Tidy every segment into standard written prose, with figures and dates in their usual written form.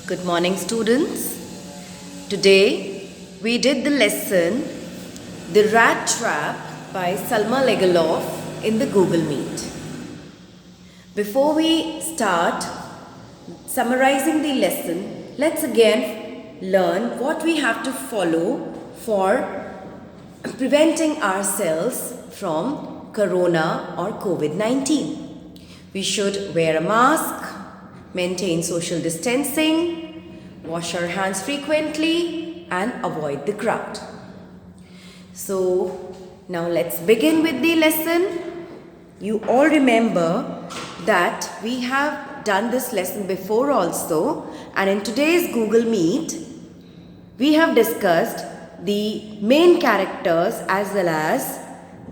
Good morning, students. Today we did the lesson The Rat Trap by Salma Legaloff in the Google Meet. Before we start summarizing the lesson, let's again learn what we have to follow for preventing ourselves from corona or COVID-19. We should wear a mask, maintain social distancing, wash our hands frequently, and avoid the crowd. So now let's begin with the lesson. You all remember that we have done this lesson before also, and in today's Google Meet, we have discussed the main characters as well as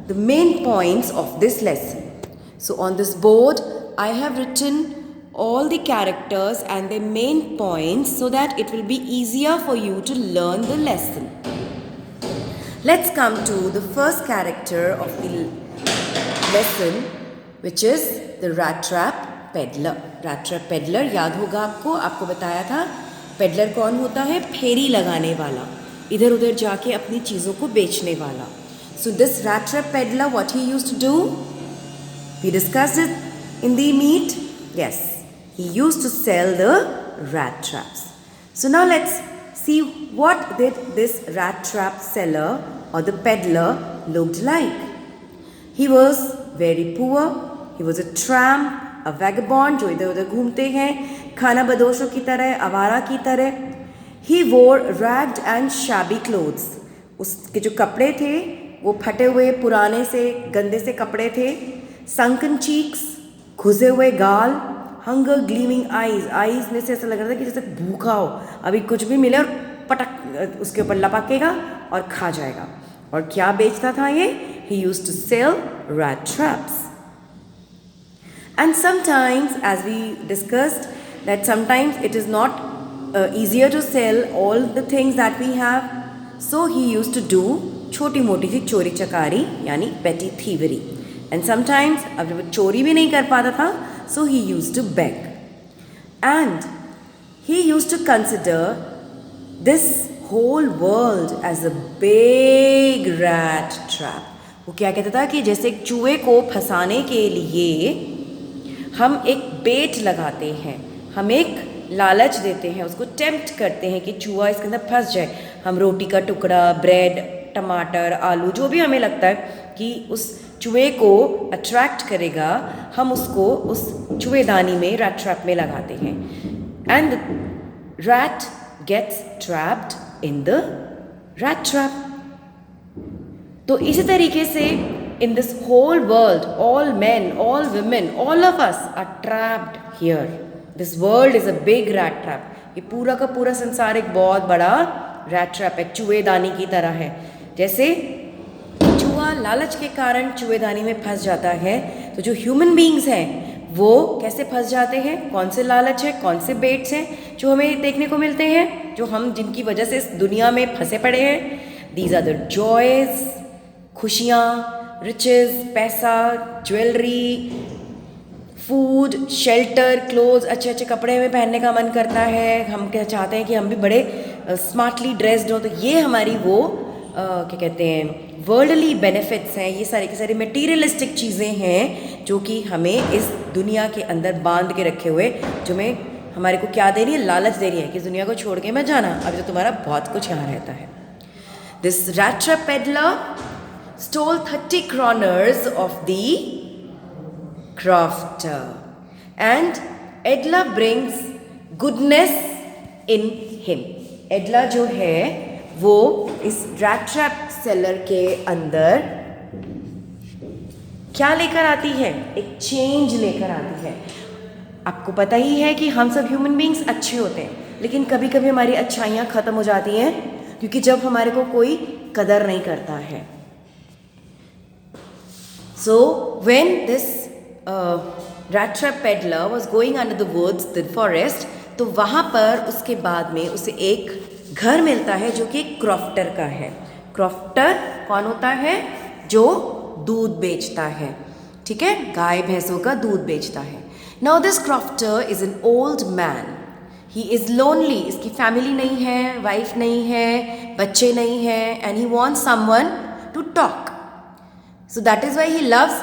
the main points of this lesson. So on this board, I have written all the characters and their main points so that it will be easier for you to learn the lesson. Let's come to the first character of the lesson, which is the rat trap peddler. Rat trap peddler, याद होगा आपको बताया था peddler कौन होता है? फेरी लगाने वाला, इधर उधर जाके अपनी चीज़ों को बेचने वाला. So this rat trap peddler, what he used to do? We discussed it in the meet. Yes. He used to sell the rat traps. So now let's see what did this rat trap seller or the peddler looked like. He was very poor. He was a tramp, a vagabond जो इधर उधर घूमते हैं, खाना बदोशों की तरह, आवारा की तरह. He wore ragged and shabby clothes. उसके जो कपड़े थे वो फटे हुए, पुराने से, गंदे से कपड़े थे. Sunken cheeks, घुसे हुए गाल. हंगर ग्लीमिंग आईज में से ऐसा लग रहा था कि जैसे भूखा हो, अभी कुछ भी मिले और पटक उसके ऊपर लपकेगा और खा जाएगा. और क्या बेचता था ये? He used to sell rat traps. And sometimes, as we discussed, that sometimes it is not easier to sell all the things that we have. So he used to do छोटी मोटी सी चोरी चकारी यानी petty thievery. And sometimes अब जब चोरी भी नहीं कर पाता था, so he used to beg. And he used to consider this whole world as a big rat trap. वो क्या कहता था कि जैसे एक चूहे को फंसाने के लिए हम एक बेट लगाते हैं, हम एक लालच देते हैं, उसको टेम्प्ट करते हैं कि चूहा इसके अंदर फंस जाए. हम रोटी का टुकड़ा, ब्रेड, टमाटर, आलू, जो भी हमें लगता है कि उस चूहे को अट्रैक्ट करेगा, हम उसको उस चूहेदानी में, रैट ट्रैप में लगाते हैं. And the rat gets trapped in the rat trap. तो इसी तरीके से in this whole world, all men, all women, all of us are trapped here. This world is a big rat trap. ये पूरा का पूरा संसार एक बहुत बड़ा रैट ट्रैप है, चूहेदानी की तरह है. जैसे चूहा लालच के कारण चूहेदानी में फंस जाता है, तो जो ह्यूमन बींग्स हैं वो कैसे फंस जाते हैं? कौन से लालच है, कौन से बेट्स हैं जो हमें देखने को मिलते हैं, जो हम जिनकी वजह से इस दुनिया में फंसे पड़े हैं? दीज आर द जॉयज, खुशियाँ, रिचेस, पैसा, ज्वेलरी, फूड, शेल्टर, क्लोथ्स, अच्छे अच्छे कपड़े हमें पहनने का मन करता है. हम क्या चाहते हैं कि हम भी बड़े स्मार्टली ड्रेस्ड हो. तो ये हमारी वो क्या कहते हैं, वर्ल्डली बेनिफिट्स हैं. ये सारी की सारी मटीरियलिस्टिक चीज़ें हैं जो कि हमें इस दुनिया के अंदर बांध के रखे हुए, जो हमें हमारे को क्या दे रही है? लालच दे रही है कि इस दुनिया को छोड़ के मत जाना, अभी तो तुम्हारा बहुत कुछ यहाँ रहता है. This rat trap peddler stole 30 kroners ऑफ द crofter, and Edla brings goodness in him. Edla जो है वो इस रैट ट्रैप सेलर के अंदर क्या लेकर आती है? एक चेंज लेकर आती है. आपको पता ही है कि हम सब ह्यूमन बींग्स अच्छे होते हैं, लेकिन कभी कभी हमारी अच्छाइयाँ ख़त्म हो जाती हैं क्योंकि जब हमारे को कोई कदर नहीं करता है. So when this rat trap peddler was going under the woods, the forest, तो वहाँ पर उसके बाद में उसे एक घर मिलता है जो कि एक क्रॉफ्टर का है. क्रॉफ्टर कौन होता है? जो दूध बेचता है. ठीक है, गाय भैंसों का दूध बेचता है. Now this crofter is an old man. He is lonely, इसकी फैमिली नहीं है, वाइफ नहीं है, बच्चे नहीं है, and he wants someone to talk. So that is why he loves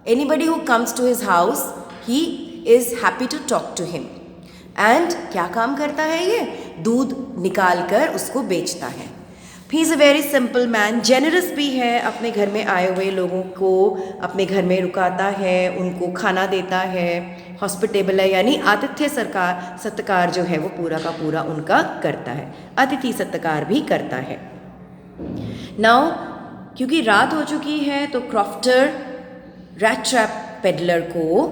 anybody who comes to his house. He is happy to talk to him. And क्या काम करता है ये? दूध निकाल कर उसको बेचता है. He is a very simple man. Generous भी है, अपने घर में आए हुए लोगों को अपने घर में रुकाता है, उनको खाना देता है, हॉस्पिटेबल है, यानी आतिथ्य सत्कार जो है वो पूरा का पूरा उनका करता है. अतिथि सत्कार भी करता है. नाउ क्योंकि रात हो चुकी है तो क्रॉफ्टर रैट ट्रैप पेडलर को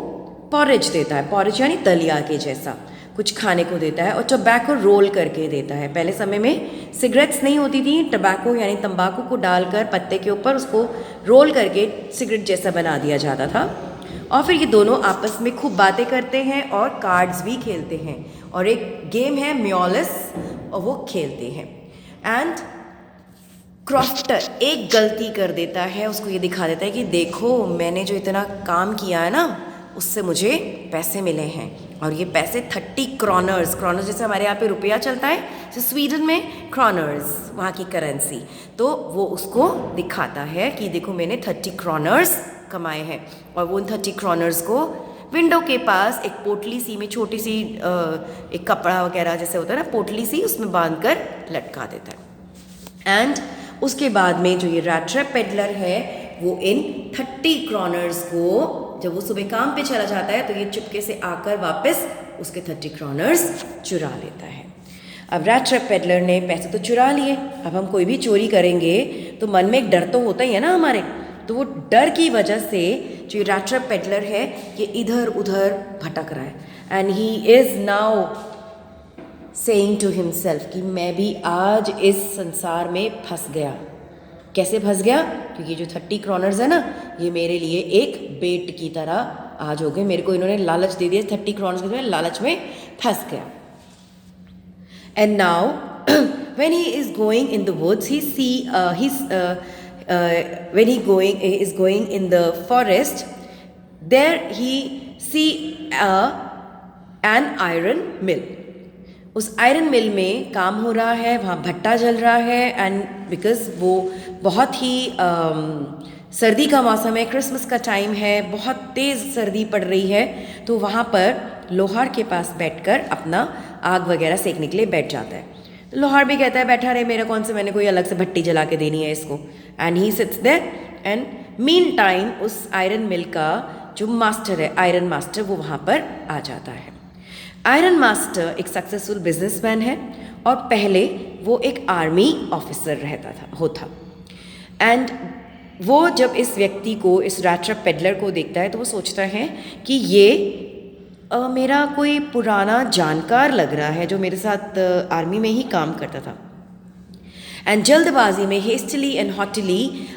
पॉरेज देता है. पॉरेज यानी दलिया के जैसा कुछ खाने को देता है और टबैको रोल करके देता है. पहले समय में सिगरेट्स नहीं होती थी, टबैको यानी तंबाकू को डालकर पत्ते के ऊपर उसको रोल करके सिगरेट जैसा बना दिया जाता था. और फिर ये दोनों आपस में खूब बातें करते हैं और कार्ड्स भी खेलते हैं, और एक गेम है म्योलस और वो खेलते हैं. एंड क्रॉफ्टर एक गलती कर देता है, उसको ये दिखा देता है कि देखो मैंने जो इतना काम किया है ना उससे मुझे पैसे मिले हैं, और ये पैसे 30 क्रॉनर्स, क्रॉनर्स जैसे हमारे यहाँ पे रुपया चलता है, तो स्वीडन में क्रॉनर्स वहाँ की करेंसी, तो वो उसको दिखाता है कि देखो मैंने 30 क्रॉनर्स कमाए हैं. और वो उन 30 क्रॉनर्स को विंडो के पास एक पोटली सी में छोटी सी एक कपड़ा वगैरह जैसे होता है ना, पोटली सी, उसमें बांध कर लटका देता है. एंड उसके बाद में जो ये रैट ट्रैप पेडलर है वो इन 30 क्रॉनर्स को, जब वो सुबह काम पे चला जाता है तो ये चुपके से आकर वापस उसके 30 क्रॉनर्स चुरा लेता है. अब रैट ट्रैप पेडलर ने पैसे तो चुरा लिए. अब हम कोई भी चोरी करेंगे तो मन में एक डर तो होता ही है ना हमारे, तो वो डर की वजह से जो ये रैट ट्रैप पेडलर है ये इधर उधर भटक रहा है. And he is now saying to himself कि मैं भी आज इस संसार में फंस गया. कैसे फंस गया? क्योंकि जो 30 क्रॉनर्स है ना ये मेरे लिए एक बेट की तरह आज हो गए. मेरे को इन्होंने लालच दे दिया 30 क्रॉनर्स के, मैं लालच में फंस गया. And now when he is going in the woods he see when he is going in the forest, there he see an iron mill. उस आयरन मिल में काम हो रहा है, वहाँ भट्टा जल रहा है. एंड बिकॉज वो बहुत ही सर्दी का मौसम है, क्रिसमस का टाइम है, बहुत तेज़ सर्दी पड़ रही है, तो वहाँ पर लोहार के पास बैठकर अपना आग वगैरह सेकने के लिए बैठ जाता है. तो लोहार भी कहता है बैठा रहे, मेरा कौन से, मैंने कोई अलग से भट्टी जला के देनी है इसको. And he sits there. And mean time उस आयरन मिल का जो मास्टर है, आयरन मास्टर, वो वहाँ पर आ जाता है. आयरन मास्टर एक सक्सेसफुल बिजनेसमैन है और पहले वो एक आर्मी ऑफिसर होता. एंड वो जब इस व्यक्ति को, इस रैट ट्रैप पेडलर को देखता है तो वो सोचता है कि ये मेरा कोई पुराना जानकार लग रहा है जो मेरे साथ आर्मी में ही काम करता था. एंड जल्दबाजी में, हेस्टली एंड हॉटली,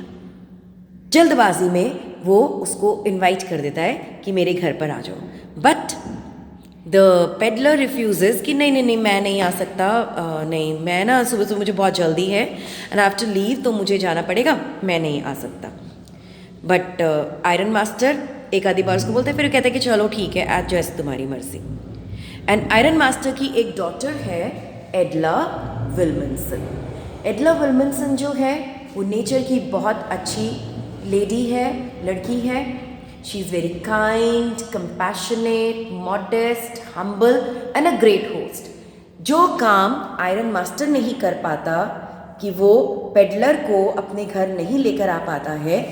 जल्दबाजी में वो उसको इनवाइट कर देता है कि मेरे घर पर आ जाओ. बट द पेडलर रिफ्यूज़ेस कि नहीं नहीं नहीं मैं नहीं आ सकता, नहीं मैं ना सुबह सुबह मुझे बहुत जल्दी है and I have to leave, तो मुझे जाना पड़ेगा, मैं नहीं आ सकता. बट आयरन मास्टर एक आधी बार उसको बोलता है, फिर कहता है कि चलो ठीक है, आज जैसे तुम्हारी मर्जी. एंड आयरन मास्टर की एक डॉटर है एडला विल्मनसन. एडला विल्मनसन जो है वो नेचर की बहुत अच्छी लेडी है, लड़की है. She is very kind, compassionate, modest, humble and a great host. जो काम आयरन मास्टर नहीं कर पाता, कि वो पेडलर को अपने घर नहीं लेकर आ पाता है,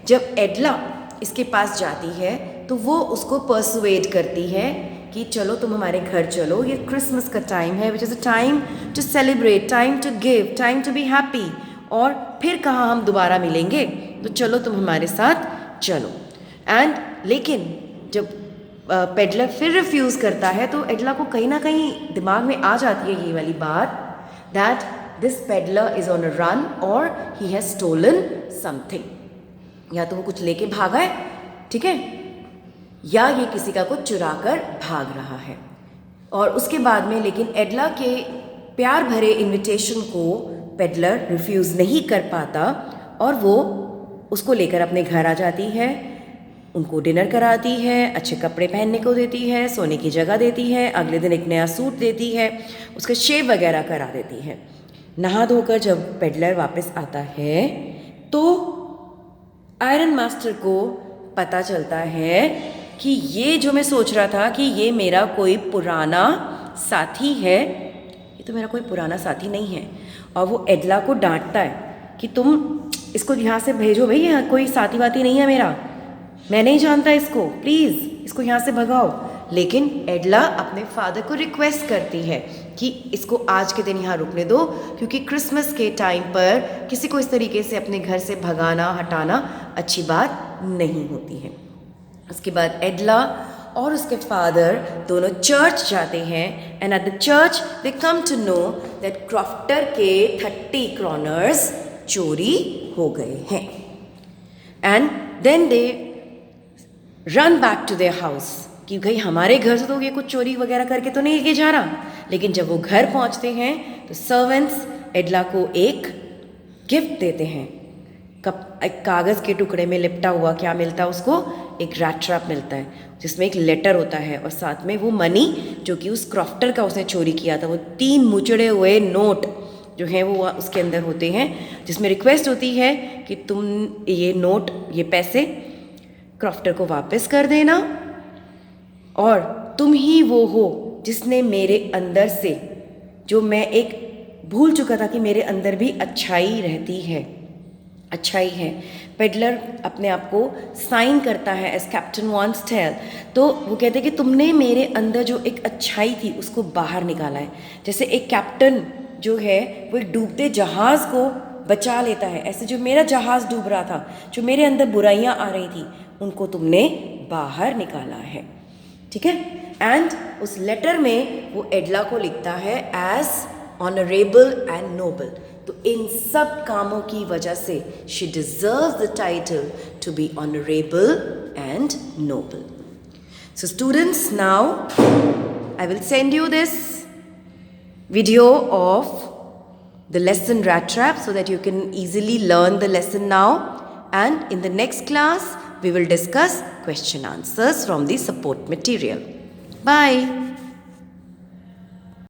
जब एडला इसके पास जाती है तो वो उसको परसुएड करती है कि चलो तुम हमारे घर चलो, ये क्रिसमस का टाइम है, which is a time to celebrate, time to give, time to be happy, और फिर कहाँ हम दोबारा मिलेंगे, तो चलो तुम हमारे साथ चलो. एंड लेकिन जब पेडलर फिर रिफ्यूज़ करता है तो एडला को कहीं ना कहीं दिमाग में आ जाती है ये वाली बात, that this peddler is on a run और ही हैज़ स्टोलन समथिंग. या तो वो कुछ लेके भागा है, ठीक है, या ये किसी का कुछ चुरा कर भाग रहा है. और उसके बाद में लेकिन एडला के प्यार भरे इनविटेशन को पेडलर रिफ्यूज़ नहीं कर पाता और वो उसको लेकर अपने घर आ जाती है. उनको डिनर कराती है, अच्छे कपड़े पहनने को देती है, सोने की जगह देती है, अगले दिन एक नया सूट देती है, उसका शेव वगैरह करा देती है। नहा धोकर जब पेडलर वापस आता है तो आयरन मास्टर को पता चलता है कि ये जो मैं सोच रहा था कि ये मेरा कोई पुराना साथी है, ये तो मेरा कोई पुराना साथी नहीं है। और वो एडला को डांटता है कि तुम इसको यहाँ से भेजो भाई, यहाँ कोई साथी वाती नहीं है मेरा, मैं नहीं जानता इसको, प्लीज़ इसको यहाँ से भगाओ। लेकिन एडला अपने फादर को रिक्वेस्ट करती है कि इसको आज के दिन यहाँ रुकने दो, क्योंकि क्रिसमस के टाइम पर किसी को इस तरीके से अपने घर से भगाना हटाना अच्छी बात नहीं होती है। उसके बाद एडला और उसके फादर दोनों चर्च जाते हैं and at the church they come to know that crofter के 30 क्रॉनर्स चोरी हो गए हैं। And then they run back to their house कि भाई हमारे घर से तो ये कुछ चोरी वगैरह करके तो नहीं लेके जा रहा। लेकिन जब वो घर पहुंचते हैं तो सर्वेंट्स एडला को एक गिफ्ट देते हैं। एक कागज़ के टुकड़े में लिपटा हुआ क्या मिलता है उसको, एक रैट ट्रैप मिलता है जिसमें एक लेटर होता है और साथ में वो मनी जो कि उस क्रॉफ्टर का उसने चोरी किया था, वो 3 मुचड़े हुए नोट जो हैं वो उसके अंदर होते हैं, जिसमें रिक्वेस्ट होती है कि तुम ये नोट, ये पैसे क्रॉफ्टर को वापस कर देना और तुम ही वो हो जिसने मेरे अंदर से, जो मैं एक भूल चुका था कि मेरे अंदर भी अच्छाई रहती है, अच्छाई है। पेडलर अपने आप को साइन करता है एज कैप्टन वॉन्ट्स टेल, तो वो कहते हैं कि तुमने मेरे अंदर जो एक अच्छाई थी उसको बाहर निकाला है। जैसे एक कैप्टन जो है वो एक डूबते जहाज़ को बचा लेता है, ऐसे जो मेरा जहाज़ डूब रहा था, जो मेरे अंदर बुराइयां आ रही थी, उनको तुमने बाहर निकाला है, ठीक है। एंड उस लेटर में वो एडला को लिखता है एज ऑनरेबल एंड नोबल। तो इन सब कामों की वजह से she deserves the title to be honourable and noble. So students, now I will send you this video of the lesson rat trap so that you can easily learn the lesson now, and in the next class we will discuss question answers from the support material. Bye.